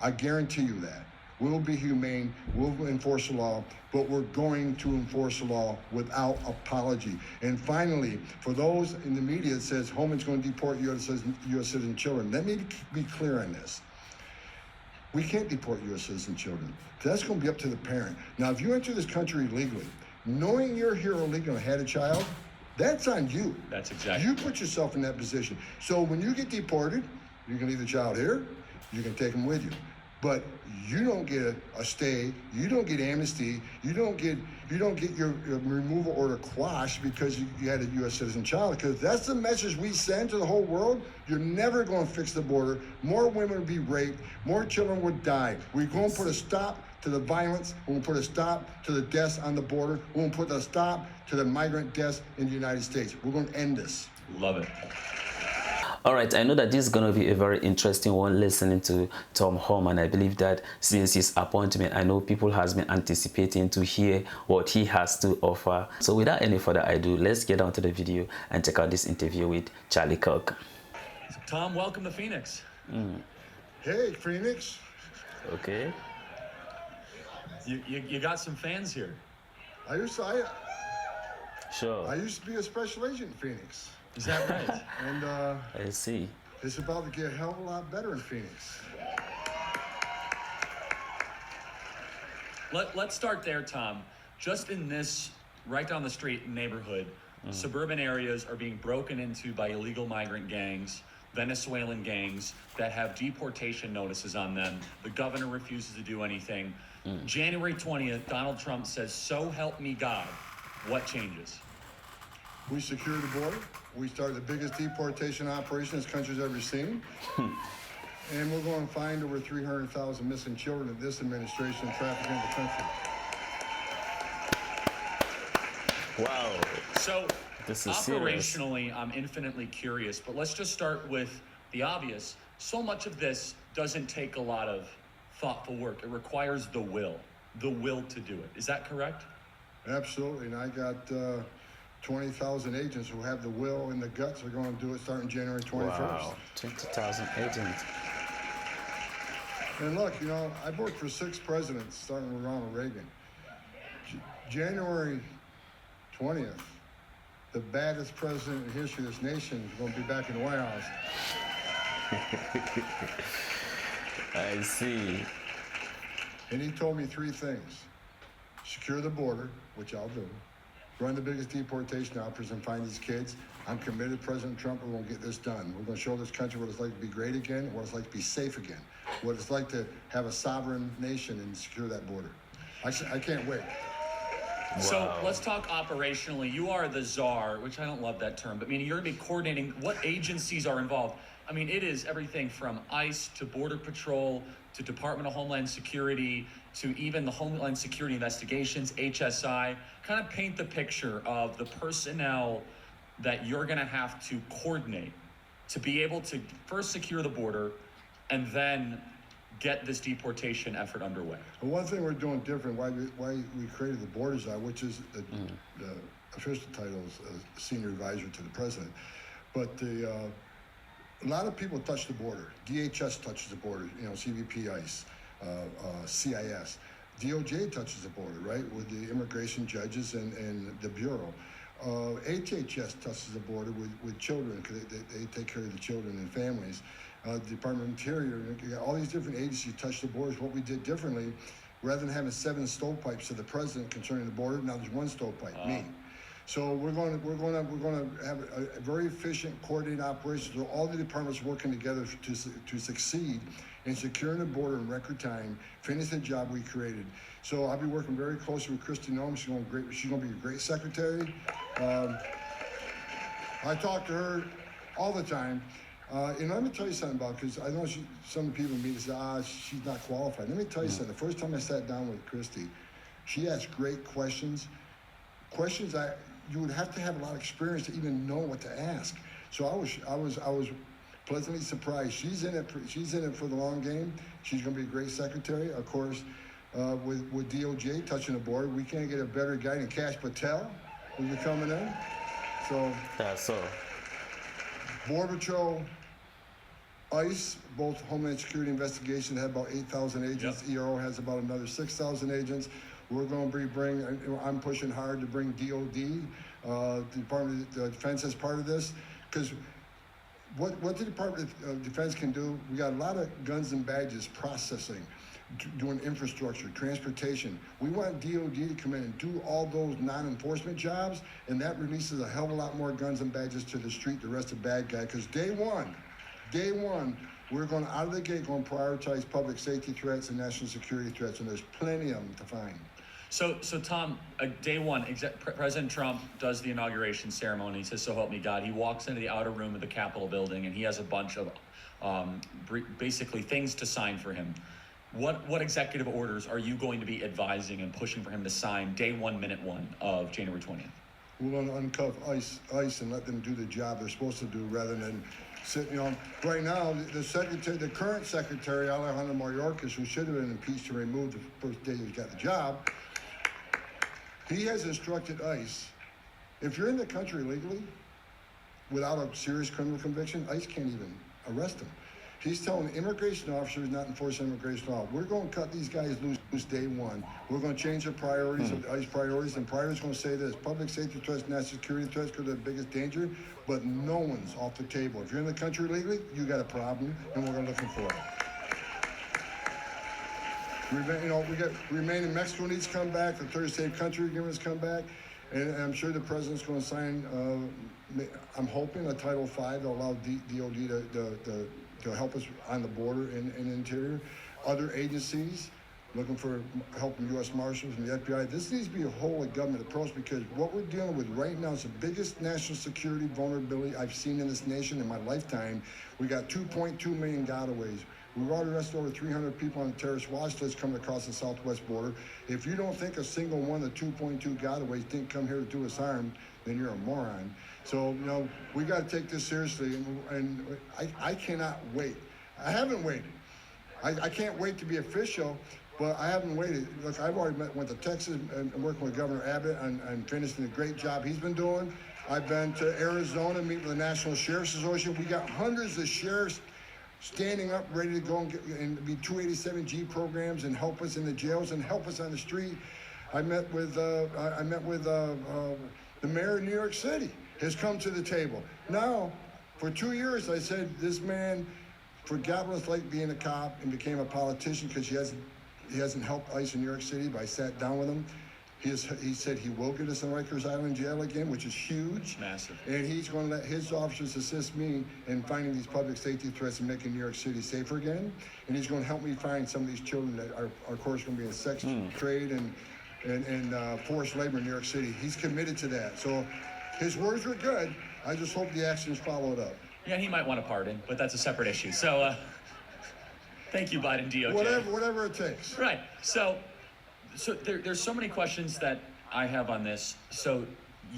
I guarantee you that. We'll be humane, we'll enforce the law, but we're going to enforce the law without apology. And finally, for those in the media that says Homan's going to deport U.S. citizen children, let me be clear on this. We can't deport U.S. citizen children. That's going to be up to the parent. Now, if you enter this country illegally, knowing you're here illegally and had a child, that's on you. That's exactly. You put yourself in that position. So when you get deported, you can leave the child here, you can take them with you. But you don't get a stay, you don't get amnesty, you don't get your removal order quashed because you had a U.S. citizen child, because that's the message we send to the whole world. You're never going to fix the border. More women would be raped, more children would die. We're going to put a stop to the violence, we're going to put a stop to the deaths on the border, we're going to put a stop to the migrant deaths in the United States. We're going to end this. Love it. All right, I know that this is going to be a very interesting one, listening to Tom Homan. I believe that since his appointment, I know people has been anticipating to hear what he has to offer. So without any further ado, let's get on to the video and check out this interview with Charlie Kirk. Tom, welcome to Phoenix. Hey, Phoenix. Okay. You got some fans here. Sure. I used to be a special agent in Phoenix. Is that right? And I see. It's about to get a hell of a lot better in Phoenix. Let's start there, Tom. Just in this right down the street neighborhood, suburban areas are being broken into by illegal migrant gangs, Venezuelan gangs that have deportation notices on them. The governor refuses to do anything. January 20th, Donald Trump says, "So help me God." What changes? We secured the border. We started the biggest deportation operation this country's ever seen. And we're going to find over 300,000 missing children in this administration trafficking in the country. Wow. So, This is operationally, I'm infinitely curious, but let's just start with the obvious. So much of this doesn't take a lot of thoughtful work. It requires the will to do it. Is that correct? Absolutely. And I got 20,000 agents who have the will and the guts are going to do it starting January 21st. Wow, 20,000 agents. And look, you know, I've worked for 6 presidents, starting with Ronald Reagan. January 20th, the baddest president in the history of this nation is going to be back in the White House. I see. And he told me 3 things. Secure the border, which I'll do. Run the biggest deportation operation and find these kids. I'm committed, President Trump, we're going to get this done. We're going to show this country what it's like to be great again, what it's like to be safe again, what it's like to have a sovereign nation and secure that border. I can't wait. Wow. So let's talk operationally. You are the czar, which I don't love that term, but meaning you're going to be coordinating what agencies are involved. I mean, it is everything from ICE to Border Patrol to Department of Homeland Security to even the Homeland Security Investigations, HSI. Kind of paint the picture of the personnel that you're going to have to coordinate to be able to first secure the border and then get this deportation effort underway. Well, one thing we're doing different, why we created the Border Czar, which is the official title is Senior Advisor to the President, but a lot of people touch the border. DHS touches the border, you know, CBP, ICE, CIS. DOJ touches the border, right, with the immigration judges and the Bureau. HHS touches the border with children, because they take care of the children and families. Department of Interior, all these different agencies touch the borders. What we did differently, rather than having 7 stovepipes to the president concerning the border, now there's 1 stovepipe, me. So we're going to have a very efficient, coordinated operation. So all the departments working together to succeed in securing the border in record time, finish the job we created. So I'll be working very closely with Kristi Noem. She's going to be a great secretary. I talk to her all the time. And let me tell you something about, because I know some people meet and say, she's not qualified. Let me tell you something. The first time I sat down with Kristi, she asked great questions. Questions you would have to have a lot of experience to even know what to ask. So I was pleasantly surprised. She's in it for the long game. She's going to be a great secretary. Of course, with DOJ touching the border, we can't get a better guy than Kash Patel who'll be coming in. So Yeah, so Border Patrol, ICE, both Homeland Security Investigation, had about 8,000 agents. Yep. ERO has about another 6,000 agents. We're going to I'm pushing hard to bring DOD, the Department of Defense, as part of this, because what the Department of Defense can do, we got a lot of guns and badges processing, doing infrastructure, transportation. We want DOD to come in and do all those non-enforcement jobs, and that releases a hell of a lot more guns and badges to the street, the rest of bad guy, because day one, we're going out of the gate going to prioritize public safety threats and national security threats, and there's plenty of them to find. So Tom, day one, President Trump does the inauguration ceremony. He says, "So help me God." He walks into the outer room of the Capitol building, and he has a bunch of basically things to sign for him. What executive orders are you going to be advising and pushing for him to sign day one, minute one of January 20th? We're going to uncuff ICE and let them do the job they're supposed to do, rather than sit, right now, the current secretary, Alejandro Mayorkas, who should have been impeached and removed the first day he got the job, he has instructed ICE, if you're in the country legally, without a serious criminal conviction, ICE can't even arrest him. He's telling immigration officers not enforce immigration law. We're going to cut these guys loose day one. We're going to change the priorities of the ICE priorities, and priorities going to say this: public safety threats, national security threats, because they're the biggest danger, but no one's off the table. If you're in the country legally, you got a problem, and we're going to look for it. Remain in Mexico needs to come back. The third safe country agreements come back, and I'm sure the president's going to sign. I'm hoping a Title V that will allow DOD to help us on the border and interior. Other agencies looking for help from U.S. Marshals and the FBI. This needs to be a whole of government approach, because what we're dealing with right now is the biggest national security vulnerability I've seen in this nation in my lifetime. We got 2.2 million gotaways. We've already arrested over 300 people on the terrorist watch list coming across the southwest border. If you don't think a single one of the 2.2 gotaways didn't come here to do us harm, then you're a moron. So, we got to take this seriously, and I cannot wait. I haven't waited. I can't wait to be official, but I haven't waited. Look, I've already went to Texas and working with Governor Abbott and finishing the great job he's been doing. I've been to Arizona, meeting with the National Sheriff's Association. We got hundreds of sheriffs standing up, ready to go and be 287G programs and help us in the jails and help us on the street. I met with the mayor of New York City, has come to the table. Now, for 2 years, I said, this man forgot what it's like being a cop and became a politician because he hasn't helped ICE in New York City, but I sat down with him. He said he will get us in Rikers Island jail again, which is huge. Massive. And he's going to let his officers assist me in finding these public safety threats and making New York City safer again. And he's going to help me find some of these children that are, of course, going to be in sex trade and forced labor in New York City. He's committed to that. So his words were good. I just hope the actions follow it up. Yeah, he might want a pardon, but that's a separate issue. So thank you, Biden DOJ. Whatever it takes. Right. So there's so many questions that I have on this. So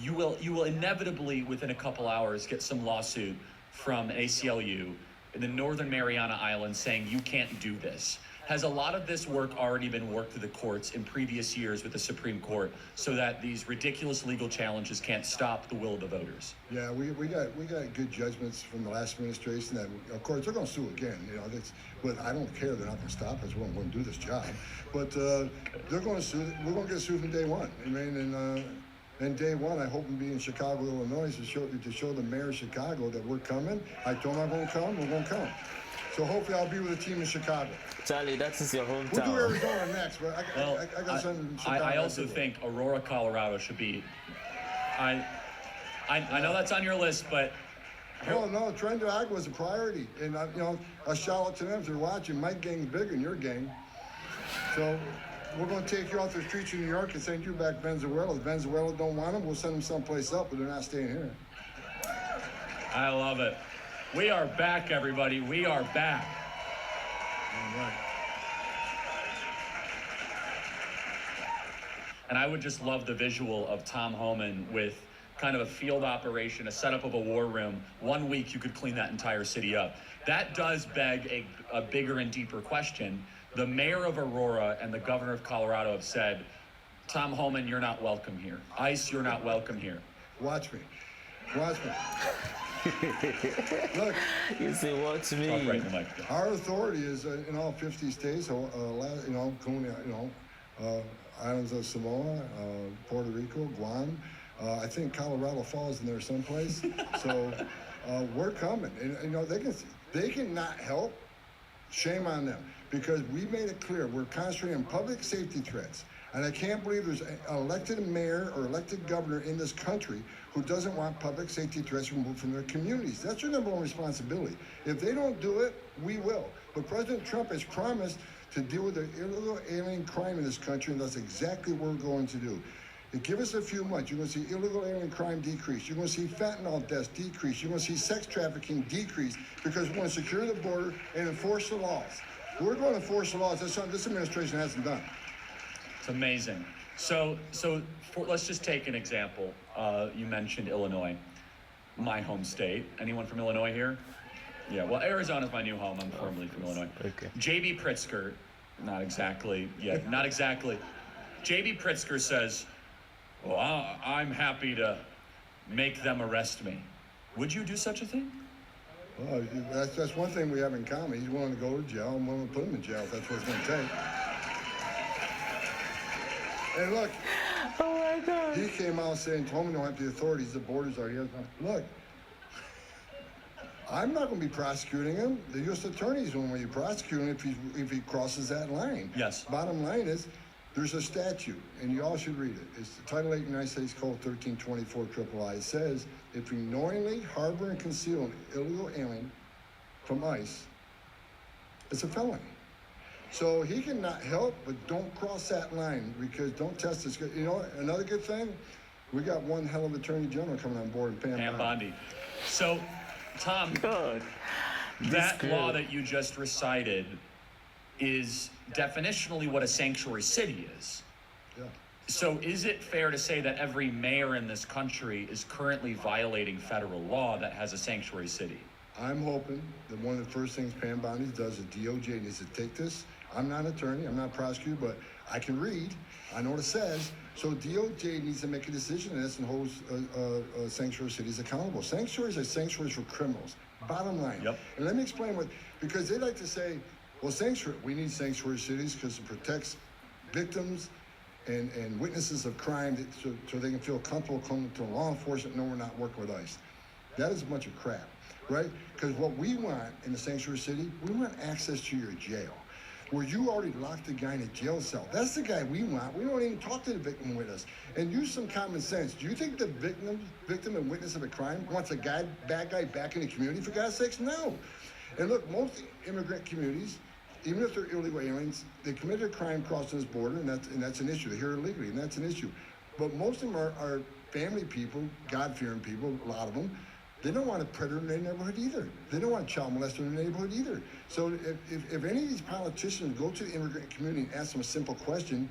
you will inevitably within a couple hours get some lawsuit from ACLU in the Northern Mariana Islands saying you can't do this. Has a lot of this work already been worked through the courts in previous years with the Supreme Court so that these ridiculous legal challenges can't stop the will of the voters? Yeah, we got good judgments from the last administration that, of course, they're going to sue again. But I don't care. They're not going to stop us. We're going to do this job. But they're going to sue. We're going to get sued from day one. I mean, and day one, I hope to be in Chicago, Illinois, to show the mayor of Chicago that we're coming. I told them I'm going to come. We're going to come. So hopefully I'll be with a team in Chicago. Charlie, that is your hometown. We'll do Arizona next, but I got something in Chicago. I also think Aurora, Colorado should be. I know that's on your list, but. No, Trinidad Agua is a priority. And, a shout out to them if they're watching. My gang's bigger than your gang. So we're going to take you off the streets of New York and send you back to Venezuela. If Venezuela don't want them, we'll send them someplace else, but they're not staying here. I love it. We are back, everybody. We are back. All right. And I would just love the visual of Tom Homan with kind of a field operation, a setup of a war room. 1 week, you could clean that entire city up. That does beg a bigger and deeper question. The mayor of Aurora and the governor of Colorado have said, Tom Homan, you're not welcome here. ICE, you're not welcome here. Watch me. Look, You see what to Talk right me? in the mic. our authority is in all 50 states, islands of Samoa, Puerto Rico, Guam. I think Colorado falls in there someplace. So we're coming, and they can not help. Shame on them, because we made it clear we're concentrating on public safety threats. And I can't believe there's an elected mayor or elected governor in this country who doesn't want public safety threats removed from their communities. That's your number one responsibility. If they don't do it, we will. But President Trump has promised to deal with the illegal alien crime in this country, and that's exactly what we're going to do. And give us a few months, you're going to see illegal alien crime decrease. You're going to see fentanyl deaths decrease. You're going to see sex trafficking decrease, because we're going to secure the border and enforce the laws. We're going to enforce the laws. That's something this administration hasn't done. It's amazing. So let's just take an example. You mentioned Illinois, my home state. Anyone from Illinois here? Yeah, well, Arizona's my new home. I'm formerly from Illinois. Okay. J.B. Pritzker, not exactly. J.B. Pritzker says, well, I'm happy to make them arrest me. Would you do such a thing? Well, that's one thing we have in common. He's willing to go to jail. I'm willing to put him in jail if that's what it's going to take. And look, Oh my God. he came out saying, Homan don't have the authorities, the borders are. Look, I'm not going to be prosecuting him. The U.S. attorney's going to be prosecuting him if he crosses that line. Yes. Bottom line is, there's a statute, and you all should read it. It's Title 8 United States Code 1324 III. It says, if you knowingly harbor and conceal an illegal alien from ICE, it's a felony. So he cannot help, but don't cross that line, because don't test this. You know, another good thing, we got one hell of Attorney General coming on board, Pam Bondi. So, Tom, God. that law that you just recited is definitionally what a sanctuary city is. Yeah. So is it fair to say that every mayor in this country is currently violating federal law that has a sanctuary city? I'm hoping that one of the first things Pam Bondi does is DOJ needs to take this. I'm not an attorney, I'm not a prosecutor, but I can read, I know what it says. So DOJ needs to make a decision on this and hold sanctuary cities accountable. Sanctuaries are sanctuaries for criminals, bottom line. Yep. And let me explain because they like to say, well, we need sanctuary cities because it protects victims and witnesses of crime so they can feel comfortable coming to law enforcement and know we're not working with ICE. That is a bunch of crap, right? Because what we want in the sanctuary city, we want access to your jail, where you already locked the guy in a jail cell. That's the guy we want. We don't even talk to the victim with us. And use some common sense. Do you think the victim and witness of a crime wants a bad guy back in the community, for God's sakes? No. And look, most immigrant communities, even if they're illegal aliens, they committed a crime crossing this border, and that's an issue. They're here illegally, and that's an issue. But most of them are family people, God-fearing people, a lot of them. They don't want a predator in their neighborhood either. They don't want a child molester in their neighborhood either. So if any of these politicians go to the immigrant community and ask them a simple question,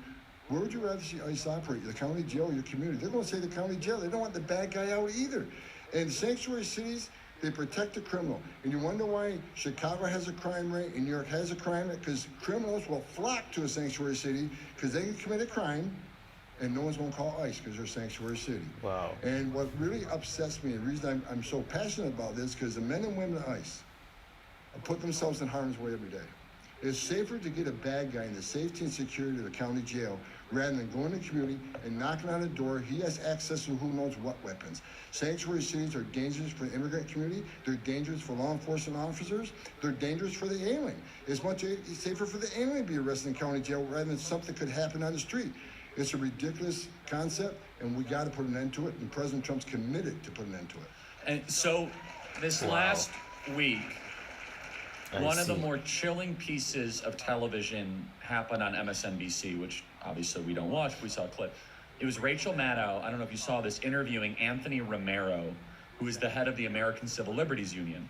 where would you rather see ICE operate, the county jail or your community? They're going to say the county jail. They don't want the bad guy out either. And sanctuary cities, they protect the criminal. And you wonder why Chicago has a crime rate and New York has a crime rate? Because criminals will flock to a sanctuary city because they can commit a crime and no one's going to call ICE because they're a sanctuary city. Wow. And what really upsets me, the reason I'm so passionate about this, because the men and women of ICE put themselves in harm's way every day. It's safer to get a bad guy in the safety and security of the county jail rather than going to the community and knocking on the door. He has access to who knows what weapons. Sanctuary cities are dangerous for the immigrant community. They're dangerous for law enforcement officers. They're dangerous for the alien. It's much safer for the alien to be arrested in county jail rather than something could happen on the street. It's a ridiculous concept, and we got to put an end to it, and President Trump's committed to put an end to it. And so this last week, one of the more chilling pieces of television happened on MSNBC, which obviously we don't watch. We saw a clip. It was Rachel Maddow, I don't know if you saw this, interviewing Anthony Romero, who is the head of the American Civil Liberties Union.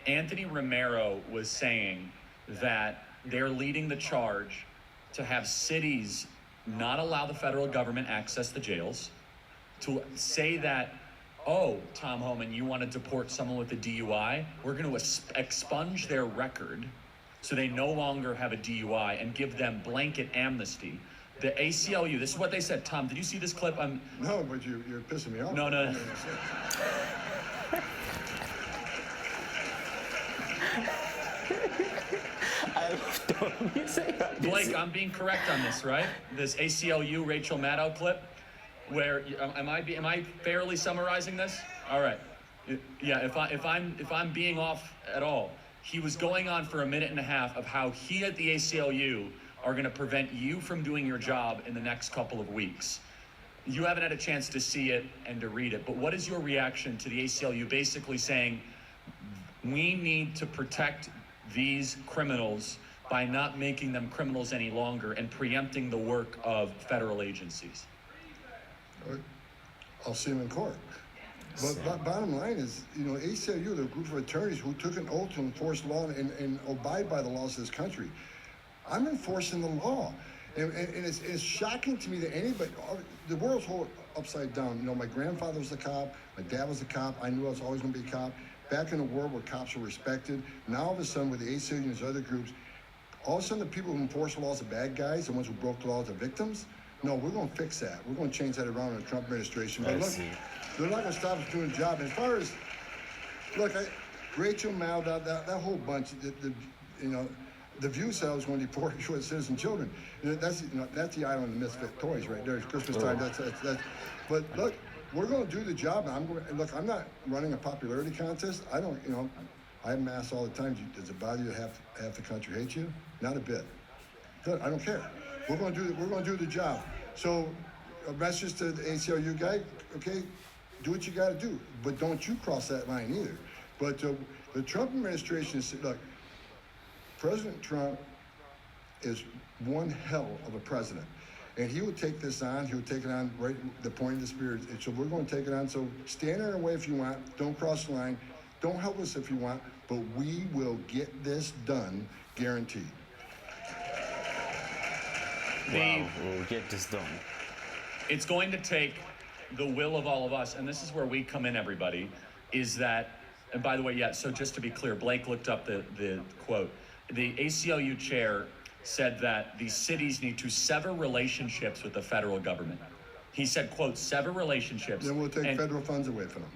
Anthony Romero was saying that they're leading the charge to have cities not allow the federal government access to jails, to say that, oh, Tom Homan, you want to deport someone with a DUI? We're going to expunge their record so they no longer have a DUI and give them blanket amnesty. The ACLU, this is what they said. Tom, did you see this clip? No, but you're pissing me off. No. I love Tom. You say that. Blake, I'm being correct on this, right? This ACLU Rachel Maddow clip, where am I fairly summarizing this? All right. Yeah. If I'm being off at all, he was going on for a minute and a half of how he at the ACLU are going to prevent you from doing your job in the next couple of weeks. You haven't had a chance to see it and to read it, but what is your reaction to the ACLU basically saying we need to protect these criminals by not making them criminals any longer and preempting the work of federal agencies? I'll see him in court. But bottom line is, ACLU, the group of attorneys who took an oath to enforce law and abide by the laws of this country. I'm enforcing the law. And it's shocking to me that anybody, the world's whole upside down. My grandfather was a cop, my dad was a cop, I knew I was always going to be a cop. Back in a world where cops were respected, now all of a sudden with the ACLU and these other groups, all of a sudden the people who enforce the laws are bad guys, the ones who broke the laws are victims. No, we're going to fix that. We're going to change that around in the Trump administration. But look, they're not going to stop us doing the job. As far as, look, Rachel Maddow, that whole bunch, the View said I was going to deport U.S. citizen children. That's the island of misfit toys right there. It's Christmas time. That's. But look, we're going to do the job. And I'm not running a popularity contest. I don't. I have mass all the time. Does it bother you to half the country hate you? Not a bit. Good. I don't care. We're going to do the job. So, a message to the ACLU guy. Okay, do what you got to do, but don't you cross that line either. But the Trump administration is, look, President Trump is one hell of a president. And he will take this on. He will take it on right at the point of the spirit. And so we're going to take it on. So stand in our way if you want. Don't cross the line. Don't help us if you want. But we will get this done, guaranteed. Wow, we'll get this done. It's going to take the will of all of us, and this is where we come in, everybody, is that, and by the way, yeah, so just to be clear, Blake looked up the quote. The ACLU chair said that the cities need to sever relationships with the federal government. He said, quote, sever relationships. Then we'll take federal funds away from them.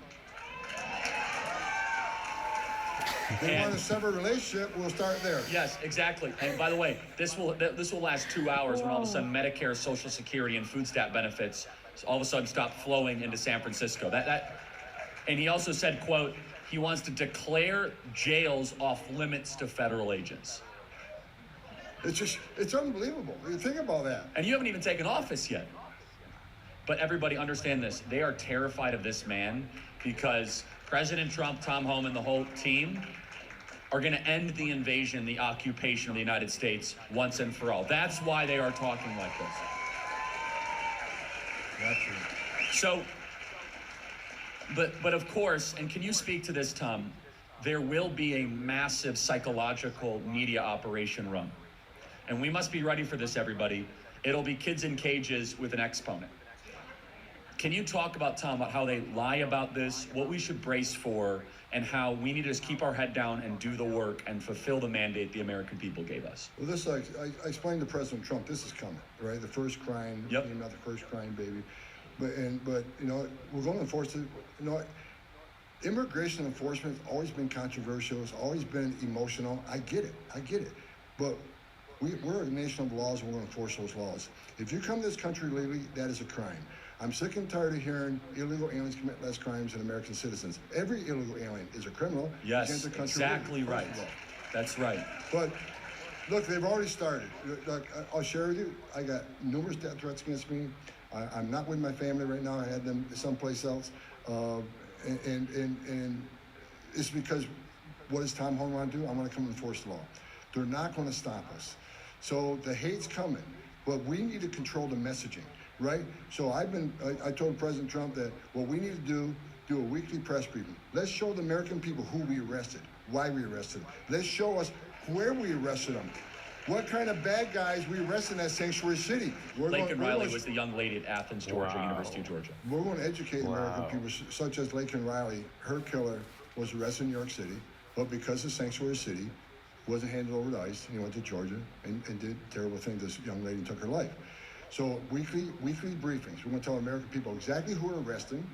They want to sever a relationship, we'll start there. Yes, exactly. And by the way, this will last 2 hours when all of a sudden Medicare, Social Security, and food stamp benefits all of a sudden stop flowing into San Francisco. And he also said, quote, he wants to declare jails off limits to federal agents. It's unbelievable. You think about that. And you haven't even taken office yet. But everybody understand this. They are terrified of this man because President Trump, Tom Homan, the whole team are going to end the invasion, the occupation of the United States once and for all. That's why they are talking like this. So, but of course, and can you speak to this, Tom? There will be a massive psychological media operation run. And we must be ready for this, everybody. It'll be kids in cages with an exponent. Can you talk about, Tom, about how they lie about this, what we should brace for, and how we need to just keep our head down and do the work and fulfill the mandate the American people gave us? Well, this, I explained to President Trump, this is coming, right? The first crying, yep. Not the first crying baby. But we're going to enforce it. Immigration enforcement has always been controversial. It's always been emotional. I get it. But we're a nation of laws, and we're going to enforce those laws. If you come to this country illegally, that is a crime. I'm sick and tired of hearing illegal aliens commit less crimes than American citizens. Every illegal alien is a criminal. Yes, exactly right. That's right. But look, they've already started. Look, I'll share with you, I got numerous death threats against me. I'm not with my family right now. I had them someplace else. And it's because what does Tom Homan want to do? I want to come and enforce the law. They're not going to stop us. So the hate's coming, but we need to control the messaging, right? So I told President Trump that what we need to do a weekly press briefing. Let's show the American people who we arrested, why we arrested them. Let's show us where we arrested them. What kind of bad guys we arrested in that sanctuary city? Laken Riley was the young lady at Athens, Georgia, University of Georgia. We're going to educate American people, such as Laken Riley. Her killer was arrested in New York City, but because of sanctuary city, wasn't handed over to ICE, and he went to Georgia and did terrible things. This young lady took her life. So weekly briefings. We're going to tell American people exactly who we're arresting,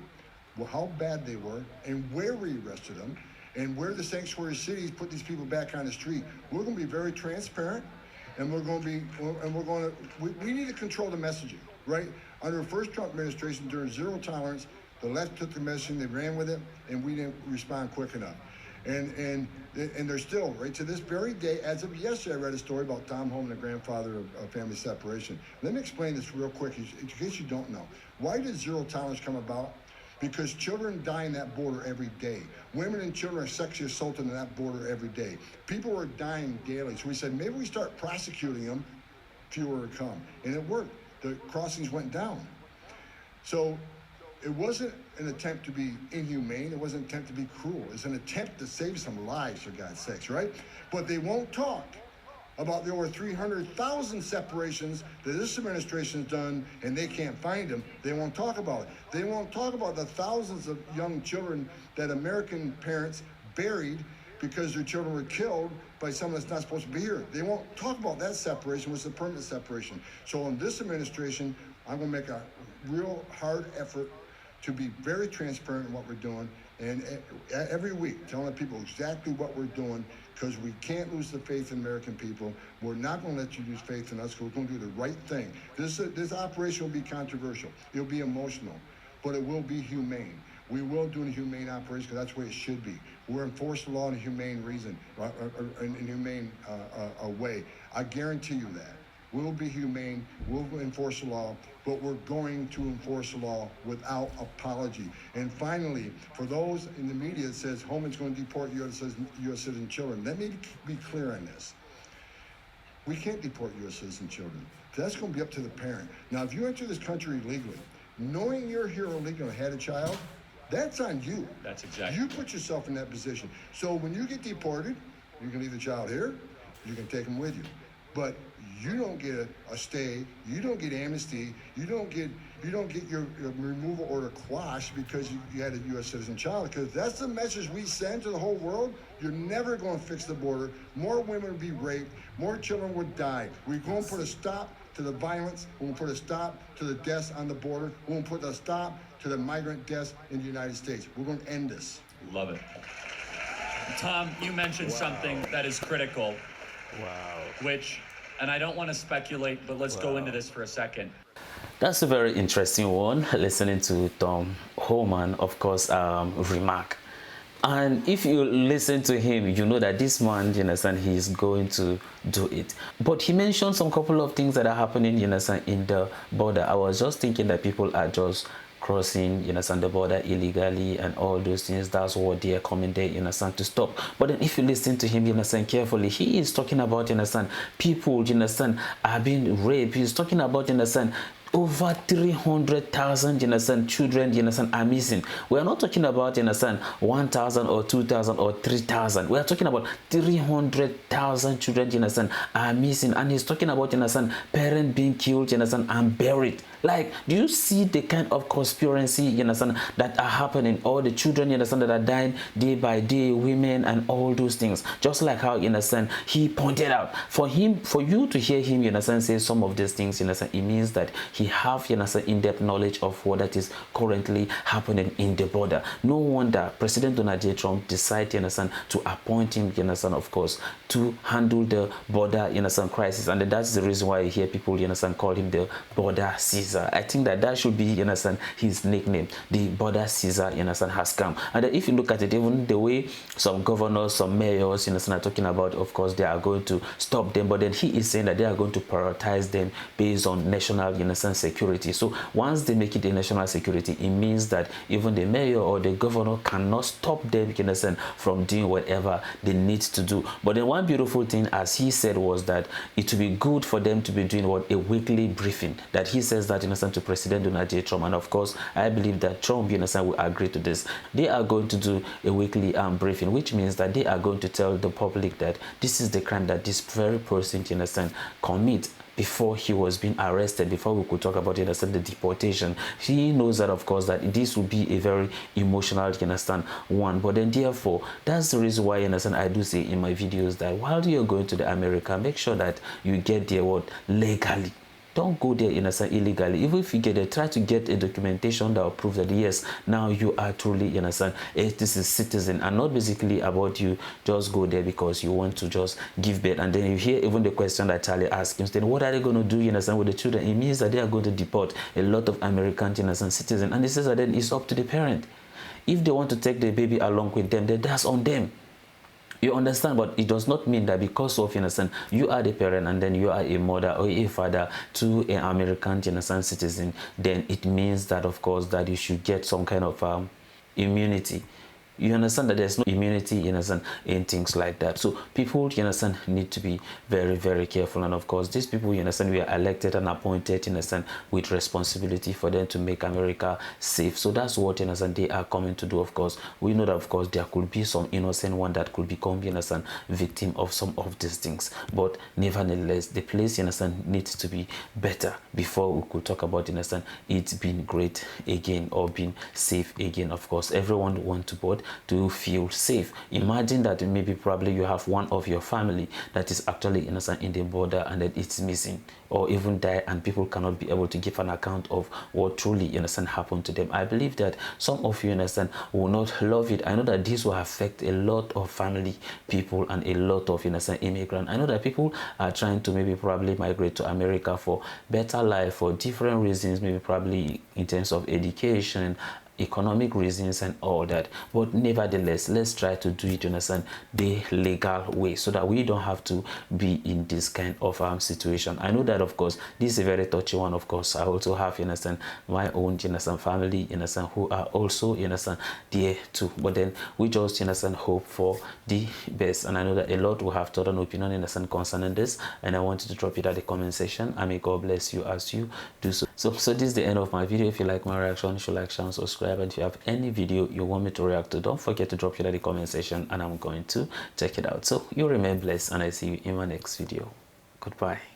how bad they were, and where we arrested them. And we're the sanctuary cities, put these people back on the street. We're going to be very transparent, and we need to control the messaging, right? Under the first Trump administration, during zero tolerance, the left took the messaging, they ran with it, and we didn't respond quick enough. And they're still, right to this very day, as of yesterday, I read a story about Tom Homan, the grandfather of family separation. Let me explain this real quick, in case you don't know. Why did zero tolerance come about? Because children die in that border every day. Women and children are sexually assaulted in that border every day. People are dying daily. So we said, maybe we start prosecuting them, fewer would come. And it worked. The crossings went down. So it wasn't an attempt to be inhumane. It wasn't an attempt to be cruel. It's an attempt to save some lives, for God's sakes, right? But they won't talk about the over 300,000 separations that this administration has done, and they can't find them. They won't talk about it. They won't talk about the thousands of young children that American parents buried because their children were killed by someone that's not supposed to be here. They won't talk about that separation, which is a permanent separation. So in this administration, I'm going to make a real hard effort to be very transparent in what we're doing, and every week telling the people exactly what we're doing, because we can't lose the faith in American people. We're not going to let you lose faith in us, because we're going to do the right thing. This operation will be controversial. It'll be emotional, but it will be humane. We will do a humane operation, because that's the way it should be. We'll enforce the law in a humane reason, in a humane way. I guarantee you that. We'll be humane, we'll enforce the law, but we're going to enforce the law without apology. And finally, for those in the media that says Homan's going to deport U.S. citizen children, let me be clear on this. We can't deport U.S. citizen children. That's going to be up to the parent. Now, if you enter this country illegally, knowing you're here illegally and had a child, that's on you. That's exactly. You put yourself in that position. So when you get deported, you can leave the child here, you can take them with you. But you don't get a stay, you don't get amnesty, you don't get your removal order quashed because you had a U.S. citizen child, because that's the message we send to the whole world. You're never going to fix the border. More women would be raped, more children would die. We're going to put a stop to the violence, we're going to put a stop to the deaths on the border, we're going to put a stop to the migrant deaths in the United States. We're going to end this. Love it. Tom, you mentioned something that is critical. Wow. Which, and I don't want to speculate, but let's go into this for a second. That's a very interesting one, listening to Tom Homan, of course, remark. And if you listen to him, you know that this man, you understand, he's going to do it. But he mentioned some couple of things that are happening, you understand, in the border. I was just thinking that people are just crossing, you understand, the border illegally and all those things. That's what they are coming there, you understand, to stop. But then if you listen to him, you understand, carefully, he is talking about, you understand, people, you understand, are being raped. He's talking about, you understand, over 300,000, you understand, children, you understand, are missing. We are not talking about, you understand, 1,000 or 2,000 or 3,000. We are talking about 300,000 children, you understand, are missing. And he's talking about, you understand, parents being killed, you understand, and buried. Like, do you see the kind of conspiracy, you understand, that are happening? All the children, you understand, that are dying day by day, women and all those things. Just like how, you understand, he pointed out. For you to hear him, you understand, say some of these things, you understand, it means that he have, you understand, in-depth knowledge of what that is currently happening in the border. No wonder President Donald J. Trump decided, you understand, to appoint him, you understand, of course, to handle the border, you understand, crisis. And that's the reason why you hear people, you understand, call him the border Caesar. I think that should be, you understand, his nickname. The border Caesar, you understand, has come. And if you look at it, even the way some governors, some mayors, you understand, are talking about, of course, they are going to stop them, but then he is saying that they are going to prioritize them based on national, you understand, security. So once they make it a national security, it means that even the mayor or the governor cannot stop them, you understand, from doing whatever they need to do. But then one beautiful thing, as he said, was that it would be good for them to be doing a weekly briefing. That he says that, you understand, to President Donald J. Trump. And of course, I believe that Trump, you understand, will agree to this. They are going to do a weekly briefing, which means that they are going to tell the public that this is the crime that this very person, you understand, commit before he was being arrested, before we could talk about, you understand, the deportation. He knows that, of course, that this will be a very emotional, you understand, one. But then therefore, that's the reason why, you understand, I do say in my videos that while you're going to the America, make sure that you get there legally. Don't go there in a sense illegally. Even if you get there, try to get a documentation that will prove that yes, now you are truly in a sense this is citizen, and not basically about you just go there because you want to just give birth. And then you hear even the question that Charlie asked him, what are they going to do in a sense with the children? It means that they are going to deport a lot of American in a sense citizens, and he says that then it's up to the parent. If they want to take the baby along with them, then that's on them. You understand? But it does not mean that because of, you understand, you are the parent and then you are a mother or a father to an American, you understand, citizen, then it means that, of course, that you should get some kind of immunity. You understand that there's no immunity, you understand, in things like that. So people, you understand, need to be very, very careful. And of course, these people, you understand, we are elected and appointed, you understand, with responsibility for them to make America safe. So that's what, you understand, they are coming to do. Of course, we know that, of course, there could be some innocent one that could become, you understand, victim of some of these things. But nevertheless, the place, you understand, needs to be better before we could talk about, you understand, it being great again or being safe again. Of course, everyone wants to board to feel safe. Imagine that maybe probably you have one of your family that is actually innocent in the border and that it's missing or even die, and people cannot be able to give an account of what truly innocent happened to them. I believe that some of you innocent will not love it. I know that this will affect a lot of family people and a lot of innocent immigrants. I know that people are trying to maybe probably migrate to America for better life for different reasons, maybe probably in terms of education, economic reasons and all that. But nevertheless, let's try to do it, you understand, the legal way, so that we don't have to be in this kind of situation. I know that, of course, this is a very touchy one. Of course, I also have, you understand, my own, you understand, family, you understand, who are also, you understand, there too. But then we just, you understand, hope for the best. And I know that a lot will have thought an opinion, you understand, concerning this, and I want you to drop it at the comment section. I may God bless you as you do so. So this is the end of my video. If you like my reaction, you should like, share, and subscribe. And if you have any video you want me to react to, don't forget to drop it in the comment section and I'm going to check it out. So you remain blessed and I see you in my next video. Goodbye.